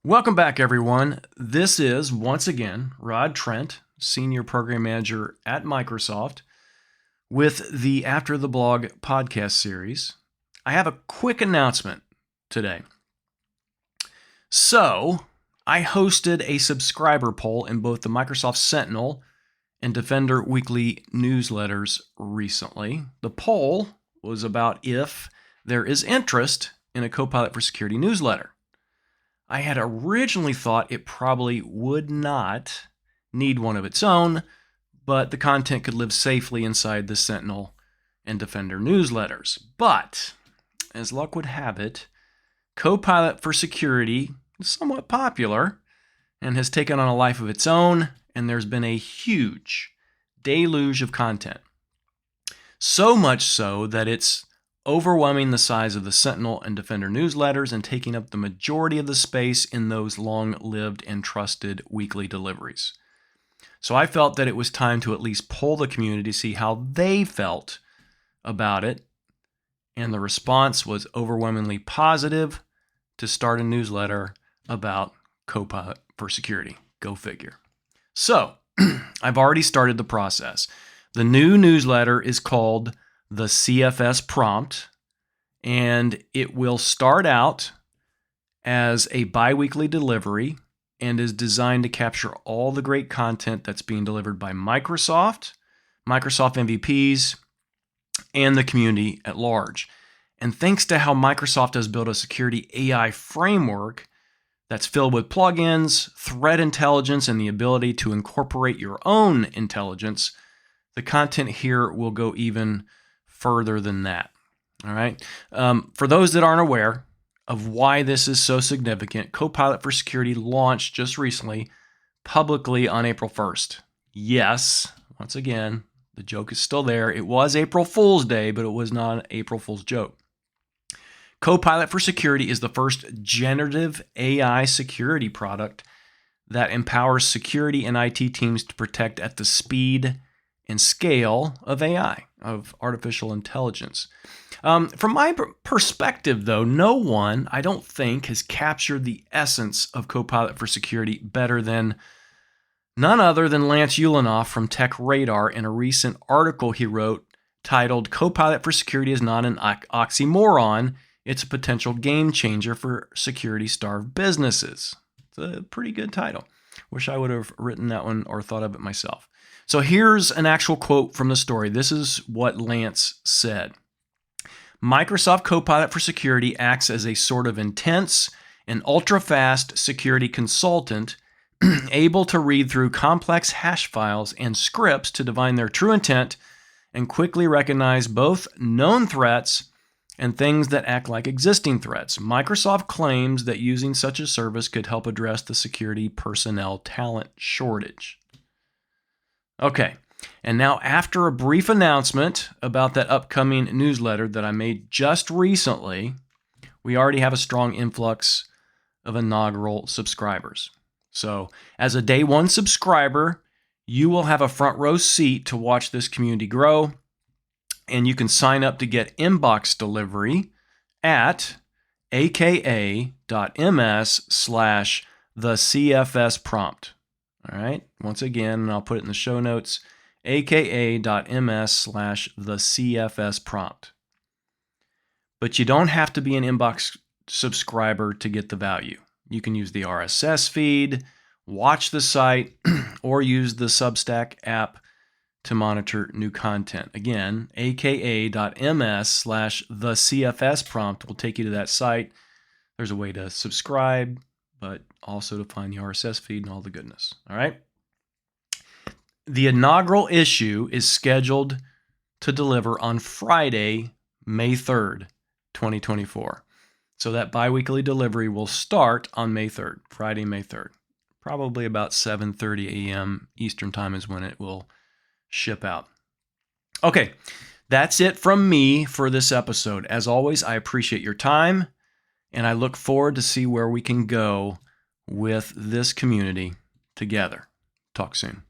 Welcome back, everyone. This is, once again, Rod Trent, Senior Program Manager at Microsoft, with the After the Blog podcast series. I have a quick announcement today. So, I hosted a subscriber poll in both the Microsoft Sentinel and Defender weekly newsletters recently. The poll was about if there is interest in a Copilot for Security newsletter. I had originally thought it probably would not need one of its own, but the content could live safely inside the Sentinel and Defender newsletters. But, as luck would have it, Copilot for Security is somewhat popular and has taken on a life of its own, and there's been a huge deluge of content. So much so that it's overwhelming the size of the Sentinel and Defender newsletters and taking up the majority of the space in those long-lived and trusted weekly deliveries. So I felt that it was time to at least poll the community to see how they felt about it, and the response was overwhelmingly positive to start a newsletter about Copilot for Security. Go figure. So, I've already started the process. The new newsletter is called the CfS Prompt, and it will start out as a bi-weekly delivery and is designed to capture all the great content that's being delivered by Microsoft MVPs, and the community at large. And thanks to how Microsoft has built a security AI framework that's filled with plugins, threat intelligence, and the ability to incorporate your own intelligence, the content here will go even further than that. All right. For those that aren't aware of why this is so significant, Copilot for Security launched just recently publicly on April 1st. Yes, once again, the joke is still there. It was April Fool's Day, but it was not an April Fool's joke. Copilot for Security is the first generative AI security product that empowers security and IT teams to protect at the speed and scale of AI, of artificial intelligence. From my perspective, though, no one, I don't think, has captured the essence of Copilot for Security better than none other than Lance Ulanoff from Tech Radar in a recent article he wrote titled "Copilot for Security is not an oxymoron, it's a potential game changer for security-starved businesses." It's a pretty good title. Wish I would have written that one or thought of it myself. So here's an actual quote from the story. This is what Lance said. Microsoft Copilot for Security acts as a sort of intense and ultra-fast security consultant able to read through complex hash files and scripts to divine their true intent and quickly recognize both known threats and things that act like existing threats. Microsoft claims that using such a service could help address the security personnel talent shortage. Okay, and now after a brief announcement about that upcoming newsletter that I made just recently, we already have a strong influx of inaugural subscribers. So as a day one subscriber, you will have a front row seat to watch this community grow, and you can sign up to get inbox delivery at aka.ms/thecfsprompt. All right, once again, and I'll put it in the show notes, aka.ms/thecfsprompt. But you don't have to be an inbox subscriber to get the value. You can use the RSS feed, watch the site, or use the Substack app to monitor new content. Again, aka.ms/thecfsprompt will take you to that site. There's a way to subscribe, but also to find the RSS feed and all the goodness. All right. The inaugural issue is scheduled to deliver on Friday, May 3rd, 2024. So that biweekly delivery will start on May 3rd, Friday, May 3rd. Probably about 7:30 a.m. Eastern time is when it will ship out. Okay, that's it from me for this episode. As always, I appreciate your time, and I look forward to see where we can go with this community together. Talk soon.